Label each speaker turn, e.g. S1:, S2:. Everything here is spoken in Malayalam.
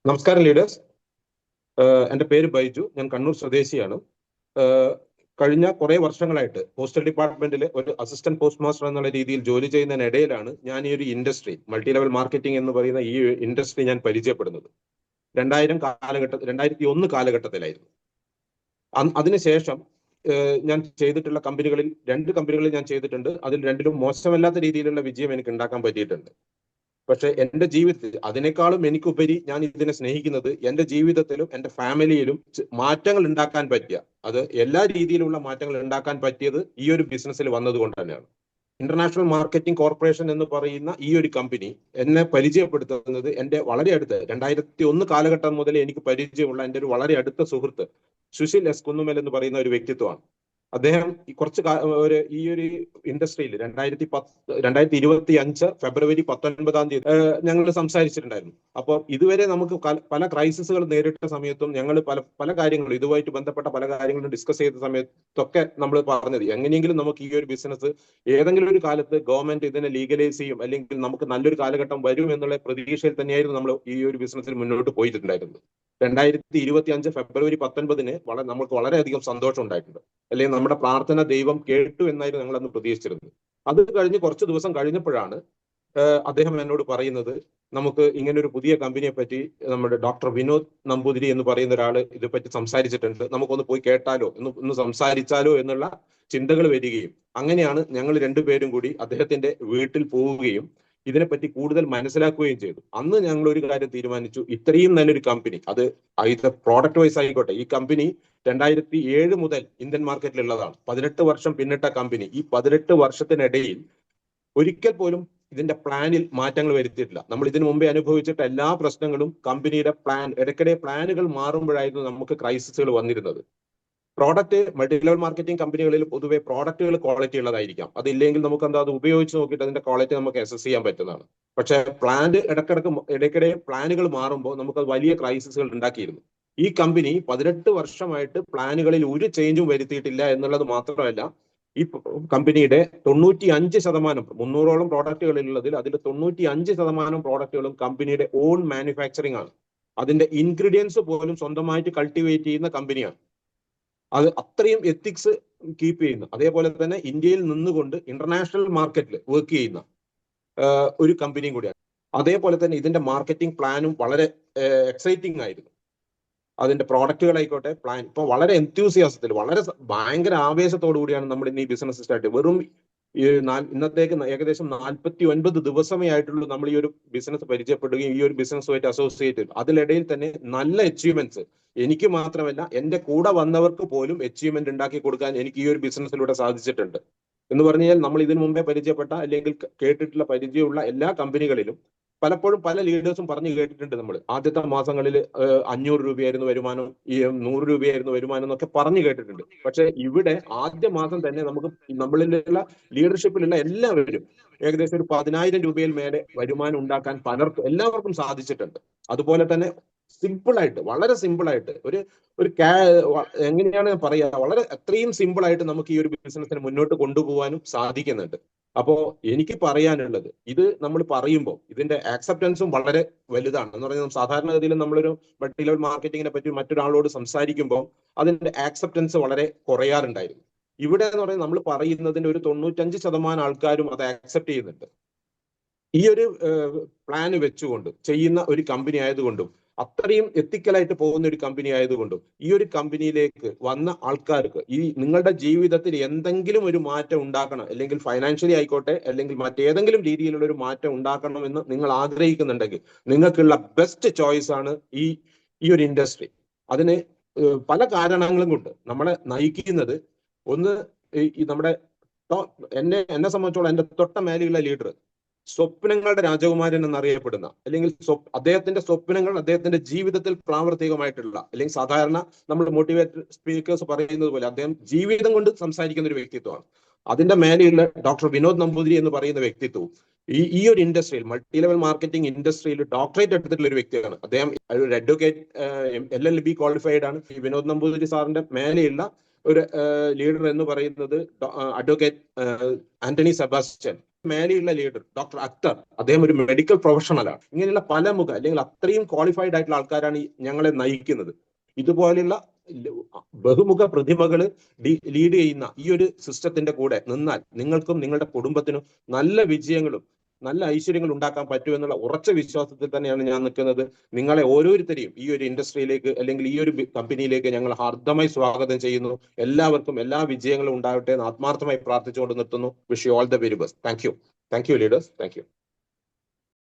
S1: നമസ്കാരം ലീഡേഴ്സ്. എൻ്റെ പേര് ബൈജു. ഞാൻ കണ്ണൂർ സ്വദേശിയാണ്. കഴിഞ്ഞ കുറെ വർഷങ്ങളായിട്ട് പോസ്റ്റൽ ഡിപ്പാർട്ട്മെന്റിൽ ഒരു അസിസ്റ്റന്റ് പോസ്റ്റ് മാസ്റ്റർ എന്നുള്ള രീതിയിൽ ജോലി ചെയ്യുന്നതിനിടയിലാണ് ഞാൻ ഈ ഒരു ഇൻഡസ്ട്രി, മൾട്ടി ലെവൽ മാർക്കറ്റിംഗ് എന്ന് പറയുന്ന ഈ ഇൻഡസ്ട്രി ഞാൻ പരിചയപ്പെടുന്നത്. 2001 കാലഘട്ടത്തിലായിരുന്നു. അതിനുശേഷം ഞാൻ ചെയ്തിട്ടുള്ള കമ്പനികളിൽ 2 കമ്പനികളിൽ ഞാൻ ചെയ്തിട്ടുണ്ട്. അതിൽ 2ലും മോശമല്ലാത്ത രീതിയിലുള്ള വിജയം എനിക്ക് ഉണ്ടാക്കാൻ പറ്റിയിട്ടുണ്ട്. പക്ഷെ എന്റെ ജീവിതത്തിൽ അതിനേക്കാളും എനിക്കുപരി ഞാൻ ഇതിനെ സ്നേഹിക്കുന്നത് എന്റെ ജീവിതത്തിലും എന്റെ ഫാമിലിയിലും മാറ്റങ്ങൾ ഉണ്ടാക്കാൻ പറ്റിയ, അത് എല്ലാ രീതിയിലുള്ള മാറ്റങ്ങൾ ഉണ്ടാക്കാൻ പറ്റിയത് ഈ ഒരു ബിസിനസ്സിൽ വന്നതുകൊണ്ട് തന്നെയാണ്. ഇന്റർനാഷണൽ മാർക്കറ്റിംഗ് കോർപ്പറേഷൻ എന്ന് പറയുന്ന ഈ ഒരു കമ്പനി എന്നെ പരിചയപ്പെടുത്തുന്നത് എന്റെ വളരെ അടുത്ത് 2001 കാലഘട്ടം മുതൽ എനിക്ക് പരിചയമുള്ള എന്റെ ഒരു വളരെ അടുത്ത സുഹൃത്ത് സുശീൽ എസ് കുന്നുമൽ എന്ന് പറയുന്ന ഒരു വ്യക്തിത്വമാണ്. അദ്ദേഹം ഈ ഒരു ഇൻഡസ്ട്രിയിൽ 2025 ഫെബ്രുവരി 19 ഞങ്ങൾ സംസാരിച്ചിട്ടുണ്ടായിരുന്നു. അപ്പോൾ ഇതുവരെ നമുക്ക് പല ക്രൈസിസുകൾ നേരിട്ട സമയത്തും ഞങ്ങൾ പല കാര്യങ്ങളും ഇതുമായിട്ട് ബന്ധപ്പെട്ട പല കാര്യങ്ങളും ഡിസ്കസ് ചെയ്ത സമയത്തൊക്കെ നമ്മൾ പറഞ്ഞത് എങ്ങനെയെങ്കിലും നമുക്ക് ഈ ഒരു ബിസിനസ് ഏതെങ്കിലും ഒരു കാലത്ത് ഗവൺമെന്റ് ഇതിനെ ലീഗലൈസ് ചെയ്യും, അല്ലെങ്കിൽ നമുക്ക് നല്ലൊരു കാലഘട്ടം വരും എന്നുള്ള പ്രതീക്ഷയിൽ തന്നെയായിരുന്നു നമ്മൾ ഈ ഒരു ബിസിനസ്സിൽ മുന്നോട്ട് പോയിട്ടുണ്ടായിരുന്നത്. 2025 ഫെബ്രുവരി 19 നമുക്ക് വളരെയധികം സന്തോഷം ഉണ്ടായിട്ടുണ്ട്. അല്ലെങ്കിൽ നമ്മുടെ പ്രാർത്ഥന ദൈവം കേട്ടു എന്നായിരുന്നു ഞങ്ങൾ അന്ന് പ്രതീക്ഷിച്ചിരുന്നത്. അത് കഴിഞ്ഞ് കുറച്ച് ദിവസം കഴിഞ്ഞപ്പോഴാണ് അദ്ദേഹം എന്നോട് പറയുന്നത്, നമുക്ക് ഇങ്ങനെ ഒരു പുതിയ കമ്പനിയെ പറ്റി നമ്മുടെ ഡോക്ടർ വിനോദ് നമ്പൂതിരി എന്ന് പറയുന്ന ഒരാള് ഇതേപ്പറ്റി സംസാരിച്ചിട്ടുണ്ട്, നമുക്കൊന്ന് പോയി കേട്ടാലോ, ഒന്ന് സംസാരിച്ചാലോ എന്നുള്ള ചിന്തകൾ വരികയും അങ്ങനെയാണ് ഞങ്ങൾ 2 പേരും കൂടി അദ്ദേഹത്തിന്റെ വീട്ടിൽ പോവുകയും ഇതിനെപ്പറ്റി കൂടുതൽ മനസ്സിലാക്കുകയും ചെയ്തു. അന്ന് ഞങ്ങൾ ഒരു കാര്യം തീരുമാനിച്ചു, ഇത്രയും നല്ലൊരു കമ്പനി, അത് ഇത് പ്രോഡക്റ്റ് വൈസ് ആയിക്കോട്ടെ, ഈ കമ്പനി 2007 മുതൽ ഇന്ത്യൻ മാർക്കറ്റിലുള്ളതാണ്. 18 വർഷം പിന്നിട്ട കമ്പനി. ഈ 18 വർഷത്തിനിടയിൽ ഒരിക്കൽ പോലും ഇതിന്റെ പ്ലാനിൽ മാറ്റങ്ങൾ വരുത്തിയിട്ടില്ല. നമ്മൾ ഇതിനു മുമ്പേ അനുഭവിച്ചിട്ട് എല്ലാ പ്രശ്നങ്ങളും കമ്പനിയുടെ ഇടയ്ക്കിടെ പ്ലാനുകൾ മാറുമ്പോഴായിരുന്നു നമുക്ക് ക്രൈസിസുകൾ വന്നിരുന്നത്. പ്രോഡക്റ്റ് മൾട്ടി ലെവൽ മാർക്കറ്റിംഗ് കമ്പനികളിൽ പൊതുവെ പ്രോഡക്റ്റുകൾ ക്വാളിറ്റി ഉള്ളതായിരിക്കാം. അതില്ലെങ്കിൽ നമുക്ക് അത് ഉപയോഗിച്ച് നോക്കിയിട്ട് അതിന്റെ ക്വാളിറ്റി നമുക്ക് അസസ് ചെയ്യാൻ പറ്റുന്നതാണ്. പക്ഷെ ഇടയ്ക്കിടെ പ്ലാനുകൾ മാറുമ്പോൾ നമുക്ക് വലിയ ക്രൈസിസുകൾ ഉണ്ടാക്കിയിരുന്നു. ഈ കമ്പനി 18 വർഷമായിട്ട് പ്ലാനുകളിൽ ഒരു ചേഞ്ചും വരുത്തിയിട്ടില്ല എന്നുള്ളത് മാത്രമല്ല, ഈ കമ്പനിയുടെ 95%, 300ഓളം പ്രോഡക്റ്റുകളിലുള്ളതിൽ അതിൽ 95% പ്രോഡക്റ്റുകളും കമ്പനിയുടെ ഓൺ മാനുഫാക്ചറിങ് ആണ്. അതിന്റെ ഇൻഗ്രീഡിയൻസ് പോലും സ്വന്തമായിട്ട് കൾട്ടിവേറ്റ് ചെയ്യുന്ന കമ്പനിയാണ്. അത് അത്രയും എത്തിക്സ് കീപ്പ് ചെയ്യുന്ന, അതേപോലെ തന്നെ ഇന്ത്യയിൽ നിന്നുകൊണ്ട് ഇന്റർനാഷണൽ മാർക്കറ്റിൽ വർക്ക് ചെയ്യുന്ന ഒരു കമ്പനിയും കൂടിയാണ്. അതേപോലെ തന്നെ ഇതിന്റെ മാർക്കറ്റിംഗ് പ്ലാനും വളരെ എക്സൈറ്റിംഗ് ആയിരുന്നു. അതിന്റെ പ്രോഡക്റ്റുകളായിക്കോട്ടെ, പ്ലാൻ ഇപ്പൊ വളരെ എൻത്യൂസിയാസത്തിൽ, വളരെ ഭയങ്കര ആവേശത്തോടു കൂടിയാണ് നമ്മൾ ഇന്ന് ഈ ബിസിനസ് സ്റ്റാർട്ട് ചെയ്തത്. വെറും ഇന്നത്തേക്ക് ഏകദേശം 49 ദിവസമേ ആയിട്ടുള്ളൂ നമ്മൾ ഈ ഒരു ബിസിനസ് പരിചയപ്പെടുകയും ഈ ഒരു ബിസിനസ്സുമായിട്ട് അസോസിയേറ്റ് ചെയ്തു. അതിനിടയിൽ തന്നെ നല്ല അച്ചീവ്മെന്റ്സ് എനിക്ക് മാത്രമല്ല എന്റെ കൂടെ വന്നവർക്ക് പോലും അച്ചീവ്മെന്റ് ഉണ്ടാക്കി കൊടുക്കാൻ എനിക്ക് ഈ ഒരു ബിസിനസ്സിലൂടെ സാധിച്ചിട്ടുണ്ട്. എന്ന് പറഞ്ഞാൽ നമ്മൾ ഇതിനു മുമ്പേ പരിചയപ്പെട്ട അല്ലെങ്കിൽ കേട്ടിട്ടുള്ള പരിചയമുള്ള എല്ലാ കമ്പനികളിലും പലപ്പോഴും പല ലീഡേഴ്സും പറഞ്ഞു കേട്ടിട്ടുണ്ട്, നമ്മൾ ആദ്യത്തെ മാസങ്ങളിൽ 500 രൂപയായിരുന്നു വരുമാനം, 100 രൂപയായിരുന്നു വരുമാനം എന്നൊക്കെ പറഞ്ഞു കേട്ടിട്ടുണ്ട്. പക്ഷെ ഇവിടെ ആദ്യ മാസം തന്നെ നമുക്ക് നമ്മളിലുള്ള ലീഡർഷിപ്പിലുള്ള എല്ലാവരും ഏകദേശം ഒരു 10,000 രൂപയിൽ മേലെ വരുമാനം ഉണ്ടാക്കാൻ എല്ലാവർക്കും സാധിച്ചിട്ടുണ്ട്. അതുപോലെ തന്നെ സിമ്പിളായിട്ട്, വളരെ സിമ്പിളായിട്ട് എങ്ങനെയാണ് പറയുക, വളരെ അത്രയും സിമ്പിളായിട്ട് നമുക്ക് ഈ ഒരു ബിസിനസ്സിനെ മുന്നോട്ട് കൊണ്ടുപോകാനും സാധിക്കുന്നുണ്ട്. അപ്പോ എനിക്ക് പറയാനുള്ളത്, ഇത് നമ്മൾ പറയുമ്പോൾ ഇതിന്റെ ആക്സെപ്റ്റൻസും വളരെ വലുതാണ്. എന്ന് പറഞ്ഞാൽ സാധാരണഗതിയിൽ നമ്മളൊരു മൾട്ടി ലെവൽ മാർക്കറ്റിങ്ങിനെ പറ്റി മറ്റൊരാളോട് സംസാരിക്കുമ്പോൾ അതിന്റെ ആക്സെപ്റ്റൻസ് വളരെ കുറയാറുണ്ടായിരുന്നു. ഇവിടെ എന്ന് പറയുന്നത് നമ്മൾ പറയുന്നതിന്റെ ഒരു 95% ആൾക്കാരും അത് ആക്സെപ്റ്റ് ചെയ്യുന്നുണ്ട്. ഈ ഒരു പ്ലാൻ വെച്ചുകൊണ്ട് ചെയ്യുന്ന ഒരു കമ്പനി ആയതുകൊണ്ടും അത്രയും എത്തിക്കലായിട്ട് പോകുന്ന ഒരു കമ്പനി ആയതുകൊണ്ടും ഈ ഒരു കമ്പനിയിലേക്ക് വന്ന ആൾക്കാർക്ക് ഈ നിങ്ങളുടെ ജീവിതത്തിൽ എന്തെങ്കിലും ഒരു മാറ്റം ഉണ്ടാക്കണം, അല്ലെങ്കിൽ ഫൈനാൻഷ്യലി ആയിക്കോട്ടെ, അല്ലെങ്കിൽ മറ്റേതെങ്കിലും രീതിയിലുള്ള ഒരു മാറ്റം ഉണ്ടാക്കണം എന്ന് നിങ്ങൾ ആഗ്രഹിക്കുന്നുണ്ടെങ്കിൽ നിങ്ങൾക്കുള്ള ബെസ്റ്റ് ചോയ്സ് ആണ് ഈ ഒരു ഇൻഡസ്ട്രി. അതിന് പല കാരണങ്ങളും കൊണ്ട് നമ്മളെ നയിക്കുന്നത്, ഒന്ന് നമ്മുടെ എന്നെ സംബന്ധിച്ചോളം എന്റെ തൊട്ട മേലെയുള്ള ലീഡർ സ്വപ്നങ്ങളുടെ രാജകുമാരൻ എന്നറിയപ്പെടുന്ന, അല്ലെങ്കിൽ അദ്ദേഹത്തിന്റെ സ്വപ്നങ്ങൾ അദ്ദേഹത്തിന്റെ ജീവിതത്തിൽ പ്രാവർത്തികമായിട്ടുള്ള, അല്ലെങ്കിൽ സാധാരണ നമ്മൾ മോട്ടിവേറ്റഡ് സ്പീക്കേഴ്സ് പറയുന്നത് പോലെ അദ്ദേഹം ജീവിതം കൊണ്ട് സംസാരിക്കുന്ന ഒരു വ്യക്തിത്വമാണ്. അതിന്റെ മേലെയുള്ള ഡോക്ടർ വിനോദ് നമ്പൂതിരി എന്ന് പറയുന്ന വ്യക്തിത്വവും ഈ ഒരു ഇൻഡസ്ട്രിയിൽ, മൾട്ടി ലെവൽ മാർക്കറ്റിംഗ് ഇൻഡസ്ട്രിയിൽ ഡോക്ടറേറ്റ് എടുത്തിട്ടുള്ള ഒരു വ്യക്തിയാണ്. അദ്ദേഹം ഒരു അഡ്വക്കേറ്റ്, LLB ക്വാളിഫൈഡ് ആണ്. ഈ വിനോദ് നമ്പൂതിരി സാറിന്റെ മേലെയുള്ള ഒരു ലീഡർ എന്ന് പറയുന്നത് അഡ്വക്കേറ്റ് ആന്റണി സെബാസ്റ്റ്യൻ. മേലെയുള്ള ലീഡർ ഡോക്ടർ അക്തർ, അദ്ദേഹം ഒരു മെഡിക്കൽ പ്രൊഫഷണലാണ്. ഇങ്ങനെയുള്ള പല അല്ലെങ്കിൽ അത്രയും ക്വാളിഫൈഡ് ആയിട്ടുള്ള ആൾക്കാരാണ് ഞങ്ങളെ നയിക്കുന്നത്. ഇതുപോലെയുള്ള ബഹുമുഖ പ്രതിഭകൾ ലീഡ് ചെയ്യുന്ന ഈ ഒരു സിസ്റ്റത്തിന്റെ കൂടെ നിന്നാൽ നിങ്ങൾക്കും നിങ്ങളുടെ കുടുംബത്തിനും നല്ല വിജയങ്ങളും നല്ല ഐശ്വര്യങ്ങൾ ഉണ്ടാക്കാൻ പറ്റുമെന്നുള്ള ഉറച്ച വിശ്വാസത്തിൽ തന്നെയാണ് ഞാൻ നിൽക്കുന്നത്. നിങ്ങളെ ഓരോരുത്തരെയും ഈ ഒരു ഇൻഡസ്ട്രിയിലേക്ക് അല്ലെങ്കിൽ ഈ ഒരു കമ്പനിയിലേക്ക് ഞങ്ങൾ ഹാർദമായി സ്വാഗതം ചെയ്യുന്നു. എല്ലാവർക്കും എല്ലാ വിജയങ്ങളും ഉണ്ടാവട്ടെ എന്ന് ആത്മാർത്ഥമായി പ്രാർത്ഥിച്ചുകൊണ്ട് നിർത്തുന്നു. Wish you all the very best. Thank you leaders. Thank you.